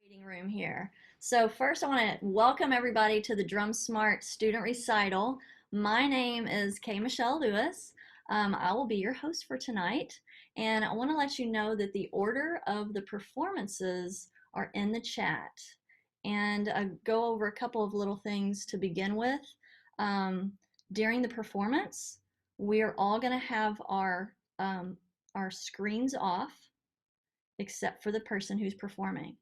Waiting room here. So first I want to welcome everybody to the DrumSmart Student Recital. My name is Kay Michelle Lewis. I will be your host for tonight, and I want to let you know that the order of the performances are in the chat, and go over a couple of little things to begin with. During the performance, we are all going to have our screens off except for the person who's performing.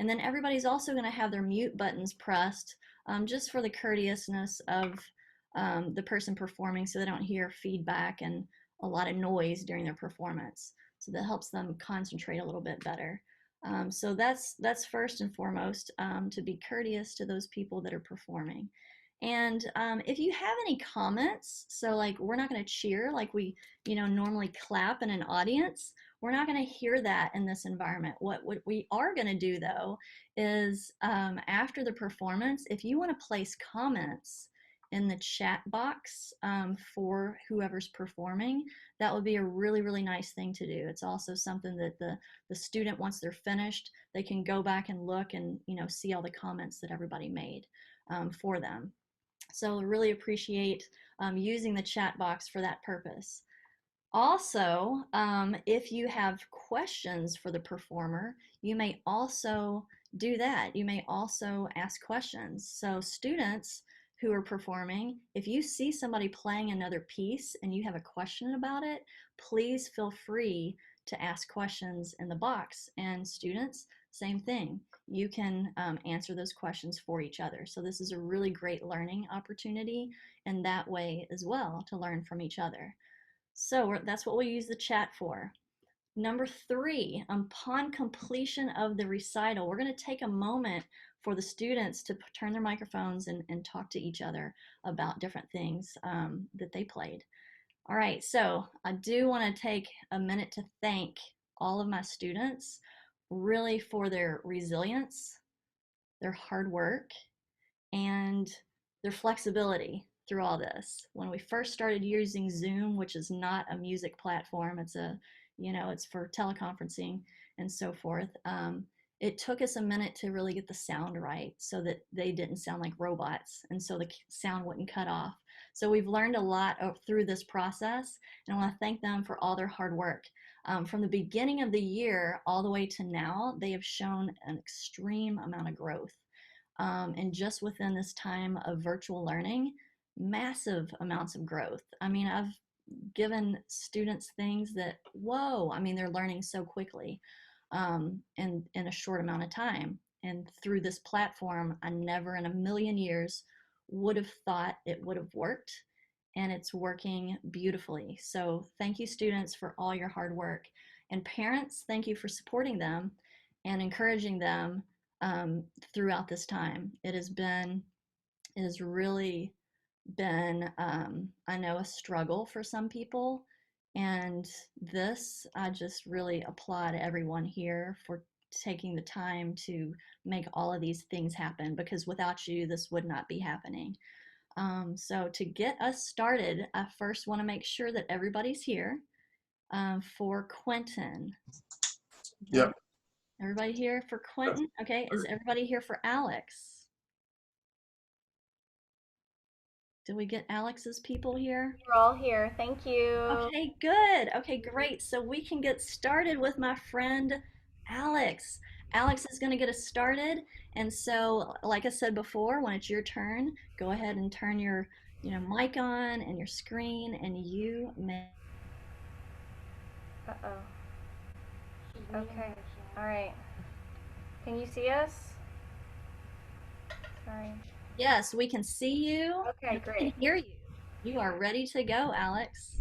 And then everybody's also going to have their mute buttons pressed just for the courteousness of the person performing so they don't hear feedback and a lot of noise during their performance. So that helps them concentrate a little bit better. So that's first and foremost, to be courteous to those people that are performing. And if you have any comments, so like we're not going to cheer like we normally clap in an audience. We're not going to hear that in this environment. What we are going to do though is after the performance, if you want to place comments in the chat box for whoever's performing, that would be a really, really nice thing to do. It's also something that the student, once they're finished, they can go back and look and see all the comments that everybody made for them. So really appreciate using the chat box for that purpose. Also, if you have questions for the performer, you may also do that. You may also ask questions. So students who are performing, if you see somebody playing another piece and you have a question about it, please feel free to ask questions in the box. And students, same thing. You can answer those questions for each other. So this is a really great learning opportunity in that way as well, to learn from each other. So that's what we use the chat for. Number 3, upon completion of the recital, we're going to take a moment for the students to turn their microphones and talk to each other about different things that they played. All right, so I do want to take a minute to thank all of my students really for their resilience, their hard work, and their flexibility through all this. When we first started using Zoom, which is not a music platform, it's it's for teleconferencing and so forth. It took us a minute to really get the sound right so that they didn't sound like robots and so the sound wouldn't cut off. So we've learned a lot through this process, and I want to thank them for all their hard work. From the beginning of the year all the way to now, they have shown an extreme amount of growth. And just within this time of virtual learning, massive amounts of growth. I mean, I've given students things that, whoa, I mean, they're learning so quickly in a short amount of time. And through this platform, I never in a million years would have thought it would have worked, and it's working beautifully. So thank you, students, for all your hard work. And parents, thank you for supporting them and encouraging them throughout this time. It has really been, I know, a struggle for some people. And this, I just really applaud everyone here for taking the time to make all of these things happen, because without you, this would not be happening. So to get us started, I first want to make sure that everybody's here for Quentin. Okay. Yep. Everybody here for Quentin? Okay. Is everybody here for Alex? Did we get Alex's people here? You're all here. Thank you. Okay, good. Okay, great. So we can get started with my friend Alex. Alex is going to get us started. And so, like I said before, when it's your turn, go ahead and turn your, mic on and your screen, and you may. Uh-oh. Okay. All right. Can you see us? Sorry. Yes, we can see you Okay, and we great. can hear you. You are ready to go, Alex.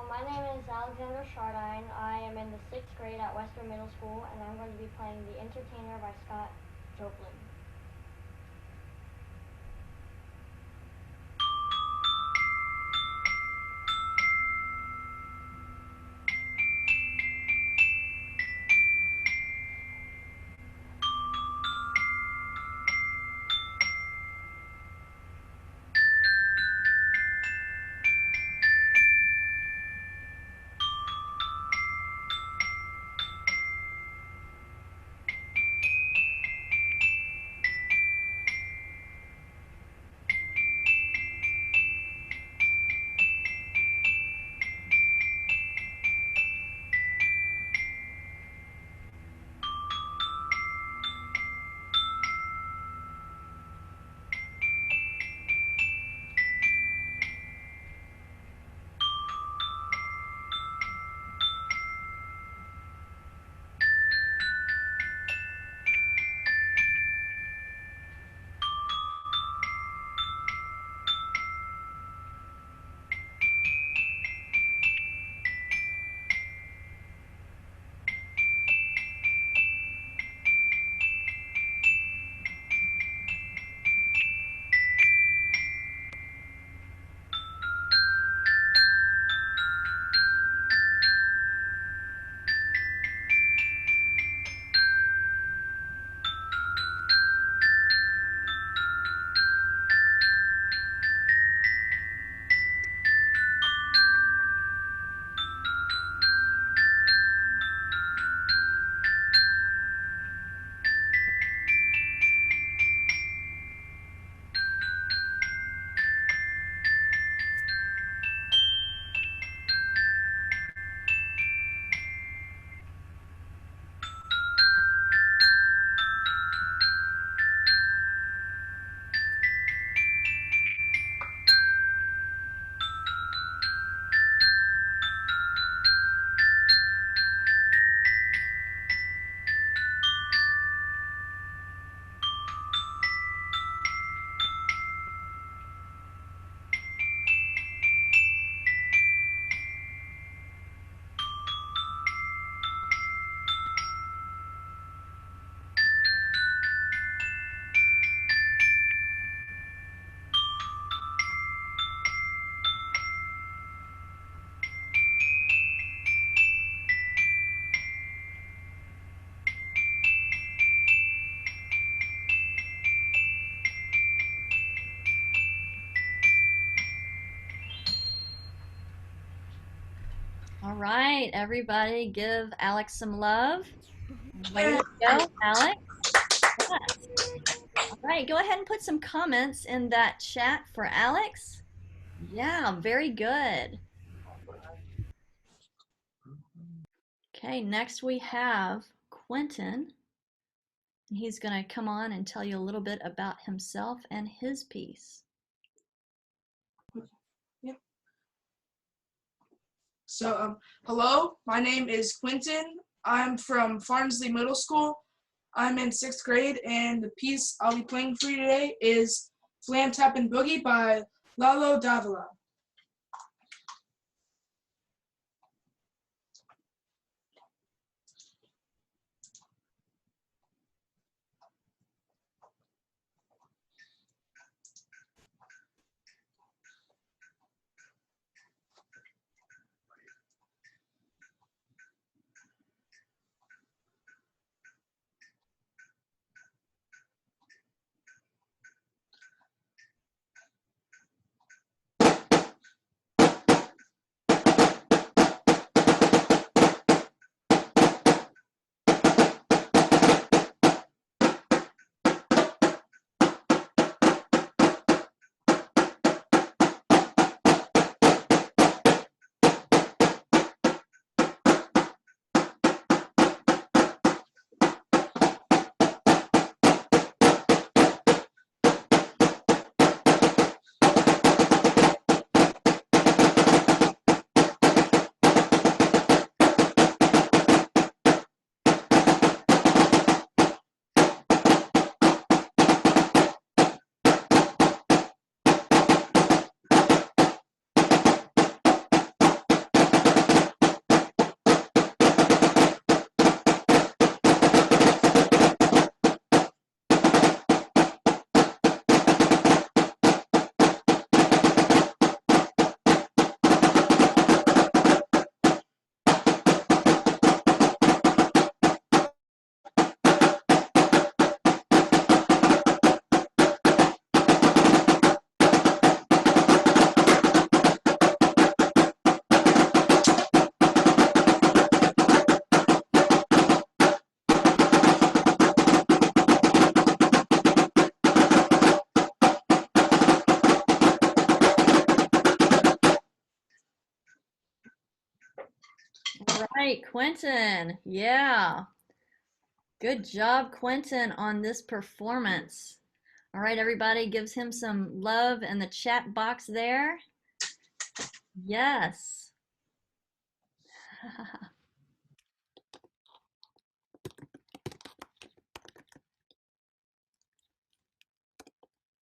My name is Alexander Chardine. I am in the 6th grade at Western Middle School, and I'm going to be playing The Entertainer by Scott Joplin. All right, everybody give Alex some love. Way to go, Alex. Yes. All right, go ahead and put some comments in that chat for Alex. Yeah, very good. Okay, next we have Quentin. He's going to come on and tell you a little bit about himself and his piece. Yep. So, hello, my name is Quentin. I'm from Farnsley Middle School. I'm in 6th grade, and the piece I'll be playing for you today is Flam Tappin' Boogie by Lalo Davila. All right, Quentin. Yeah. Good job, Quentin, on this performance. All right, everybody, gives him some love in the chat box there. Yes.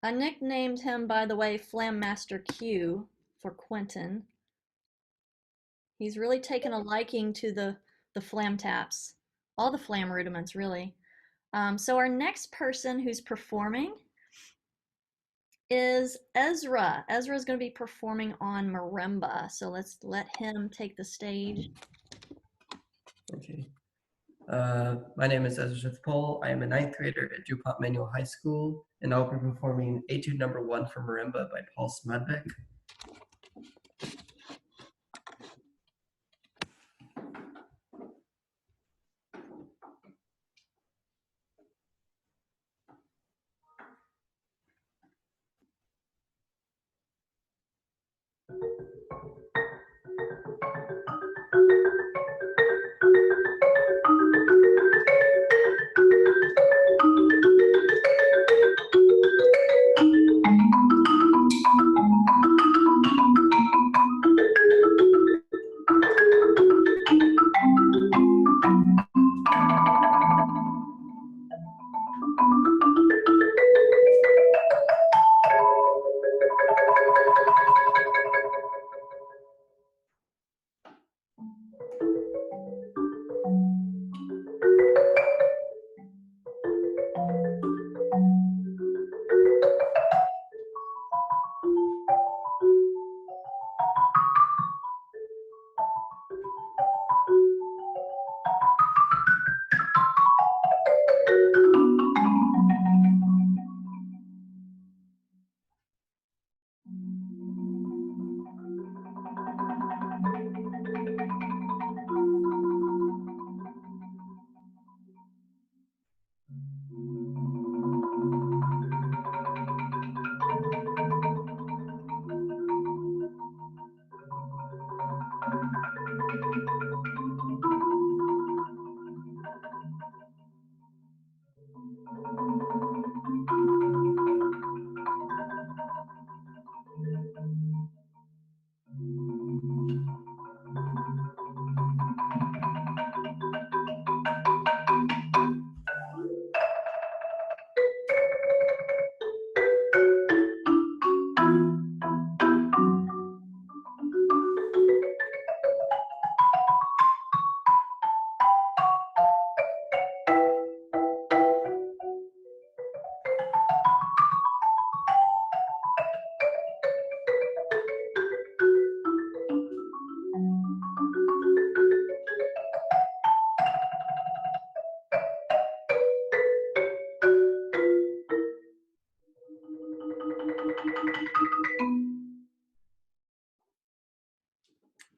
I nicknamed him, by the way, Flam Master Q for Quentin. He's really taken a liking to the flam taps, all the flam rudiments, really. So our next person who's performing is Ezra. Ezra is going to be performing on marimba, so let's let him take the stage. Okay. My name is Ezra Smith-Pohl. I am a 9th grader at DuPont Manual High School, and I'll be performing Etude Number 1 for Marimba by Paul Smudbeck.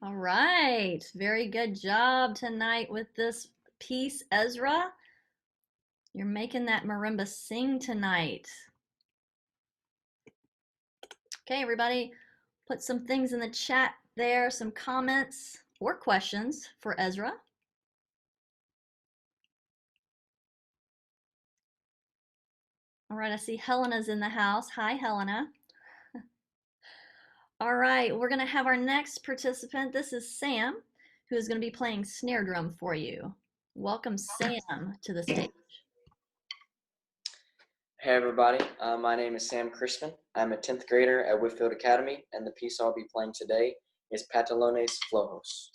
All right, very good job tonight with this piece, Ezra. You're making that marimba sing tonight. Okay, everybody, put some things in the chat there, some comments or questions for Ezra. All right, I see Helena's in the house. Hi, Helena. All right, we're gonna have our next participant. This is Sam, who is gonna be playing snare drum for you. Welcome, Sam, to the stage. Hey everybody, my name is Sam Chrisman. I'm a 10th grader at Whitfield Academy, and the piece I'll be playing today is Pantalones Flojos.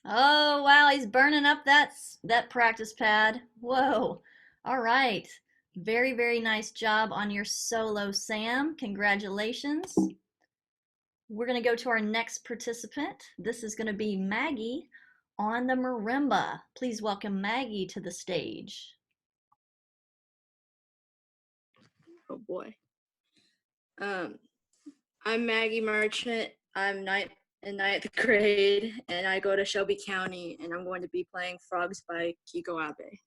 Oh, wow, he's burning up that practice pad. Whoa. All right. Very, very nice job on your solo, Sam. Congratulations. We're going to go to our next participant. This is going to be Maggie on the marimba. Please welcome Maggie to the stage. Oh boy. I'm Maggie Merchant. I'm in ninth grade, and I go to Shelby County, and I'm going to be playing Frogs by Kiko Abe.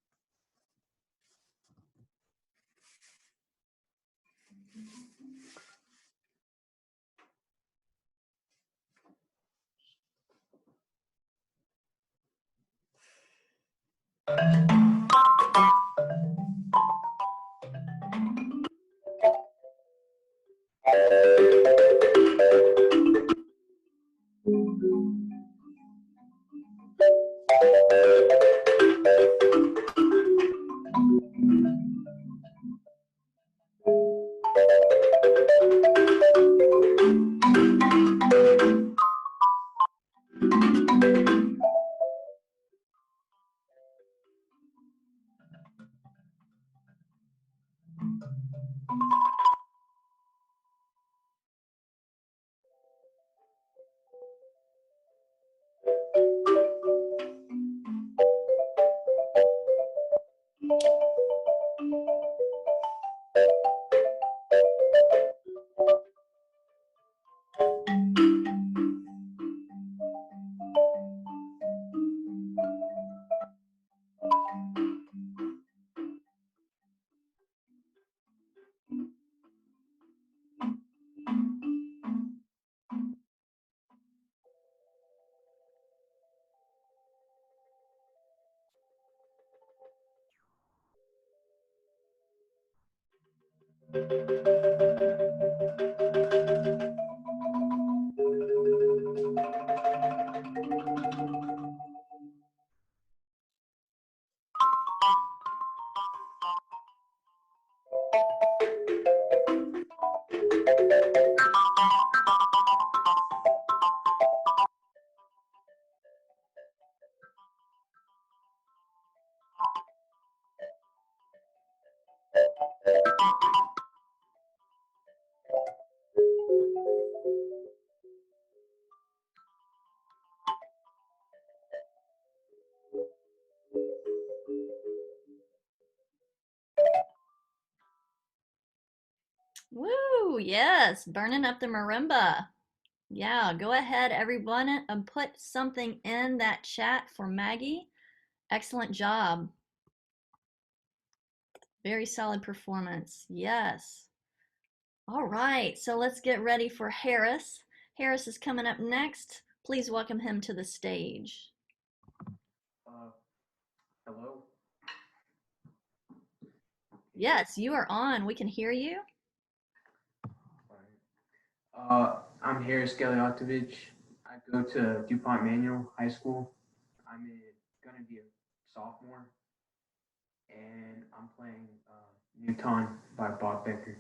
Woo, yes, burning up the marimba. Yeah, go ahead, everyone, and put something in that chat for Maggie. Excellent job. Very solid performance. Yes. All right, so let's get ready for Harris. Harris is coming up next. Please welcome him to the stage. Hello. Yes, you are on. We can hear you. I'm Harris Giliotovich. I go to DuPont Manual High School. I'm gonna be a sophomore, and I'm playing Newton by Bob Becker.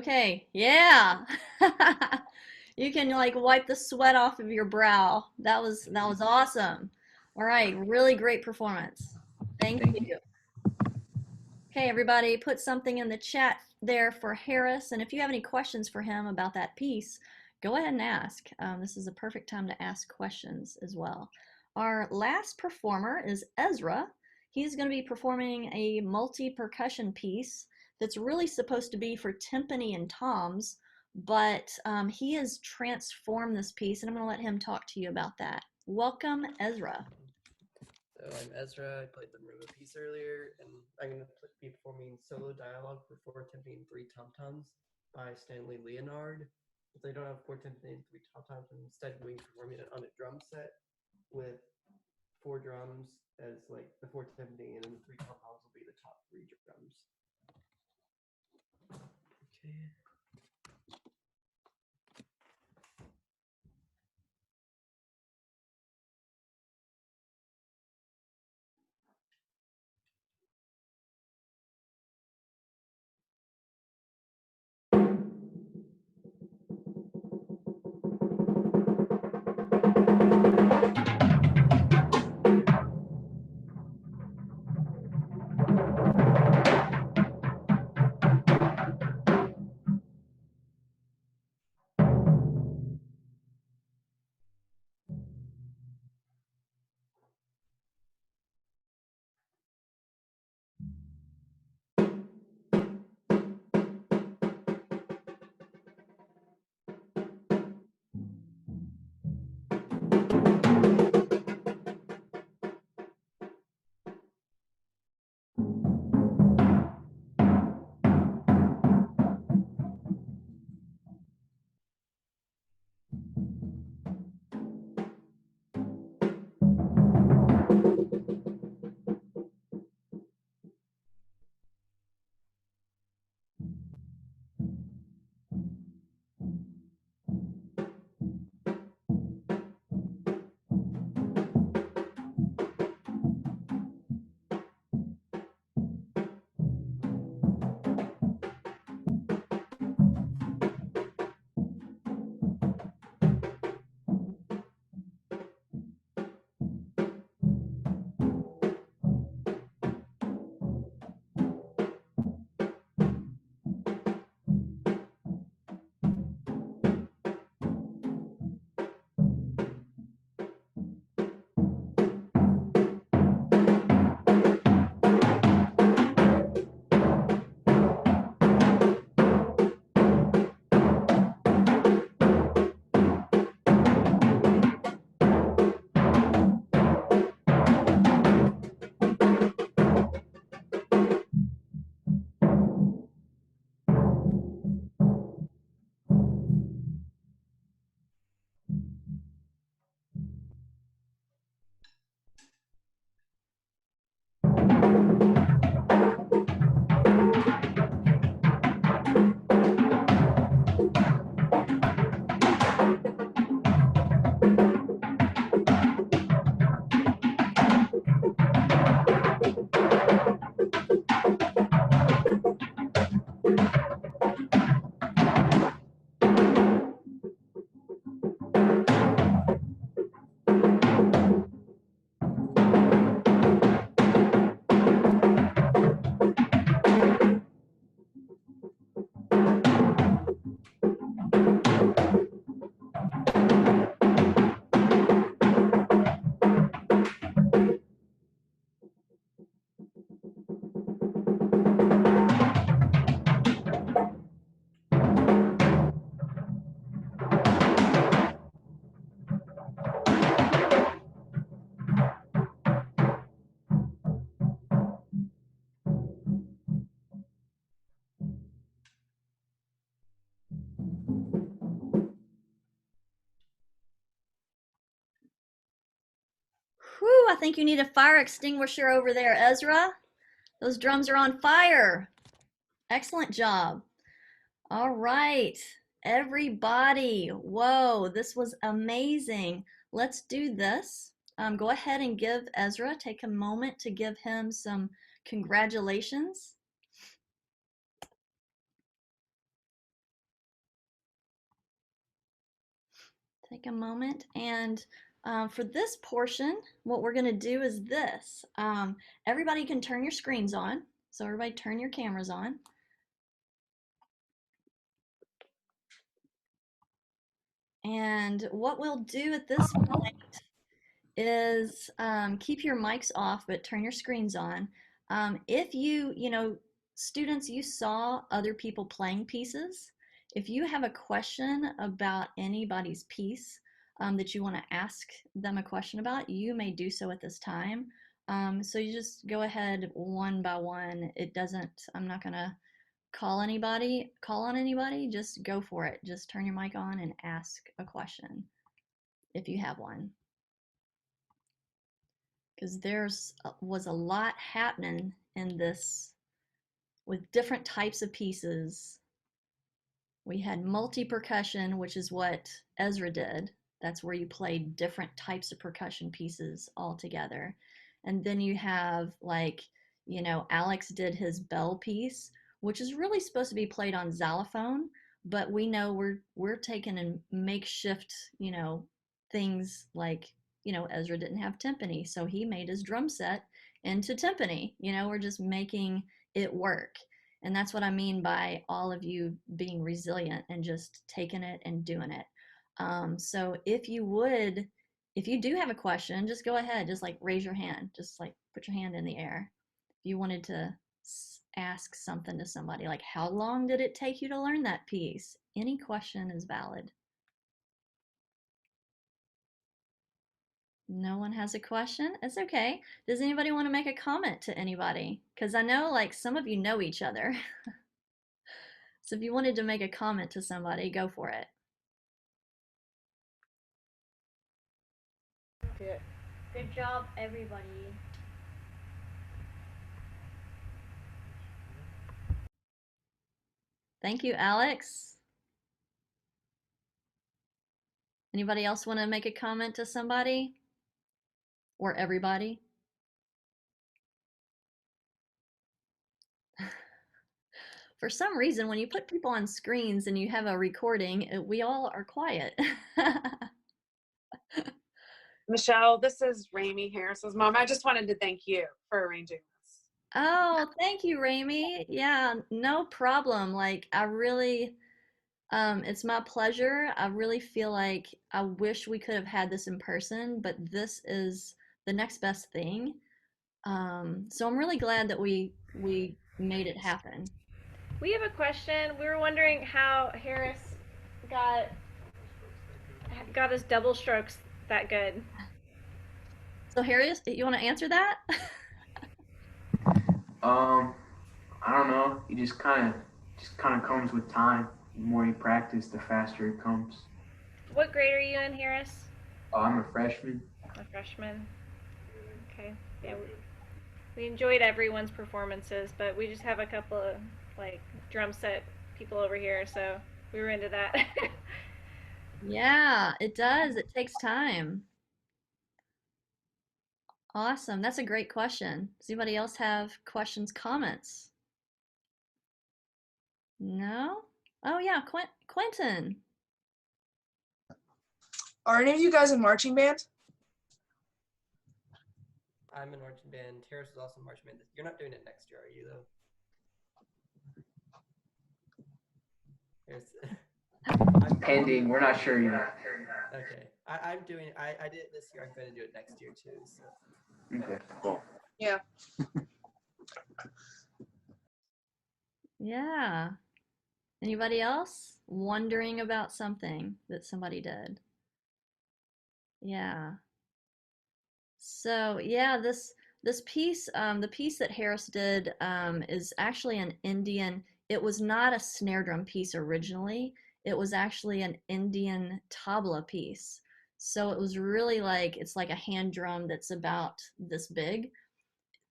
Okay, yeah. You can like wipe the sweat off of your brow. That was awesome. All right, really great performance. Thank Thank you. you. Okay, everybody, put something in the chat there for Harris, and if you have any questions for him about that piece, go ahead and ask. This is a perfect time to ask questions as well. Our last performer is Ezra. He's going to be performing a multi-percussion piece that's really supposed to be for timpani and toms, but he has transformed this piece, and I'm going to let him talk to you about that. Welcome, Ezra. So I'm Ezra. I played the marimba piece earlier, and I'm going to be performing solo dialogue for 4 timpani and 3 tom-toms by Stanley Leonard. Since I don't have 4 timpani and 3 tom-toms, I'm instead going to be performing it on a drum set with 4 drums as like the 4 timpani, and then the 3 tom-toms will be the top 3 drums. Okay. Whew, I think you need a fire extinguisher over there, Ezra. Those drums are on fire. Excellent job. All right, everybody. Whoa, this was amazing. Let's do this. Go ahead and give Ezra, take a moment to give him some congratulations. take a moment. And for this portion, what we're going to do is this. Everybody can turn your screens on. So everybody turn your cameras on. And what we'll do at this point is keep your mics off, but turn your screens on. If students, you saw other people playing pieces. If you have a question about anybody's piece that you want to ask them a question about, you may do so at this time. So you just go ahead one by one. I'm not going to call on anybody. Just go for it. Just turn your mic on and ask a question if you have one. Because was a lot happening in this with different types of pieces. We had multi-percussion, which is what Ezra did. That's where you played different types of percussion pieces all together. And then you have Alex did his bell piece, which is really supposed to be played on xylophone, but we know we're taking in makeshift, things like, Ezra didn't have timpani, so he made his drum set into timpani. We're just making it work. And that's what I mean by all of you being resilient and just taking it and doing it. So if you do have a question, just go ahead, just raise your hand, just put your hand in the air. If you wanted to ask something to somebody, like how long did it take you to learn that piece? Any question is valid. No one has a question? It's okay. Does anybody want to make a comment to anybody? Because I know some of you know each other. So if you wanted to make a comment to somebody, go for it. Good job, everybody. Thank you, Alex. Anybody else want to make a comment to somebody? Or everybody? For some reason, when you put people on screens and you have a recording, we all are quiet. Michelle, this is Ramey Harris's mom. I just wanted to thank you for arranging this. Oh, thank you, Ramey. Yeah, no problem. I really, it's my pleasure. I really feel like I wish we could have had this in person, but this is the next best thing. So I'm really glad that we made it happen. We have a question. We were wondering how Harris got his double strokes that good. So Harris, you want to answer that? I don't know. It just kind of comes with time. The more you practice, the faster it comes. What grade are you in, Harris? I'm a freshman. A freshman. Okay. Yeah. We enjoyed everyone's performances, but we just have a couple of drum set people over here, so we were into that. Yeah, it does. It takes time. Awesome. That's a great question. Does anybody else have questions, comments? No? Oh yeah, Quentin. Are any of you guys in marching band? I'm in marching band. Terrace is also in marching band. You're not doing it next year, are you, though? Pending. We're not sure yet. Okay. I did it this year. I'm going to do it next year, too. So. Okay, cool. Yeah. Yeah. Anybody else wondering about something that somebody did? Yeah. So yeah, this piece, the piece that Harris did is actually an Indian. It was not a snare drum piece originally. It was actually an Indian tabla piece. So it was really it's like a hand drum that's about this big.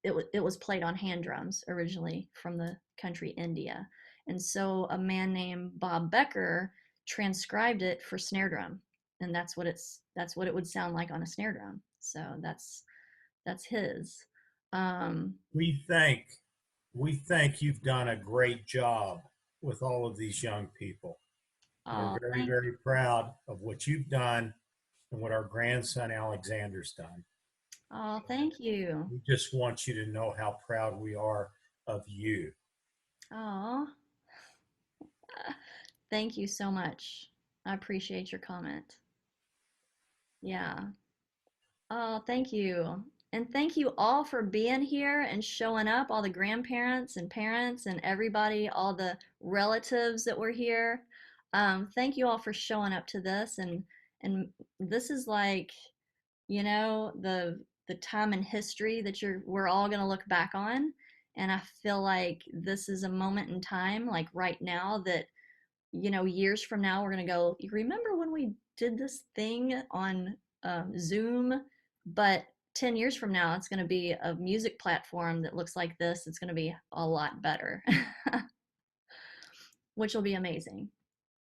It was played on hand drums originally from the country India. And so a man named Bob Becker transcribed it for snare drum. And that's what it would sound like on a snare drum. So that's his. We think you've done a great job with all of these young people. Oh, We're very, very proud of what you've done and what our grandson Alexander's done. oh, thank you. We just want you to know how proud we are of you. Oh, thank you so much. I appreciate your comment. Yeah. Oh, thank you. And thank you all for being here and showing up, all the grandparents and parents and everybody, all the relatives that were here. Thank you all for showing up to this, and this is like, the time in history that we're all going to look back on, and I feel like this is a moment in time, like right now, that years from now, we're going to go, you remember when we did this thing on Zoom? But 10 years from now, it's going to be a music platform that looks like this. It's going to be a lot better, which will be amazing.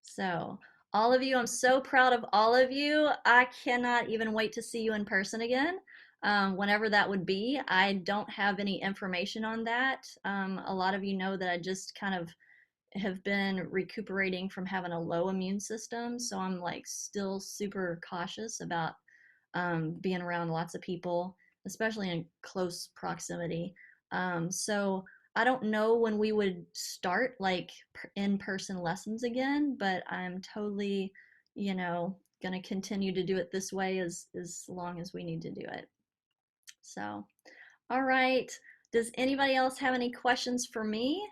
So, all of you, I'm so proud of all of you. I cannot even wait to see you in person again. Whenever that would be. I don't have any information on that. A lot of you know that I just kind of have been recuperating from having a low immune system, so I'm like still super cautious about being around lots of people, especially in close proximity. So I don't know when we would start like in-person lessons again, but I'm totally, going to continue to do it this way as long as we need to do it. So, all right. Does anybody else have any questions for me?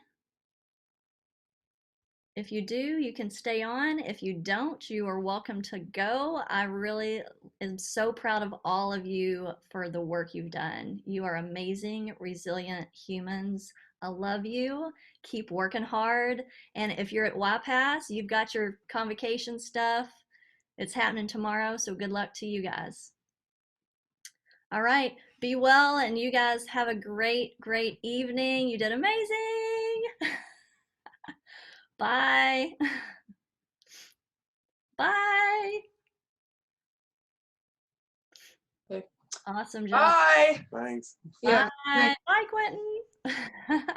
If you do, you can stay on. If you don't, you are welcome to go. I really am so proud of all of you for the work you've done. You are amazing, resilient humans. I love you. Keep working hard. And if you're at YPass, you've got your convocation stuff. It's happening tomorrow, so good luck to you guys. All right, be well, and you guys have a great, great evening. You did amazing. Bye. Bye. Okay. Awesome job. Bye. Thanks. Yeah. Bye. Bye, Quentin.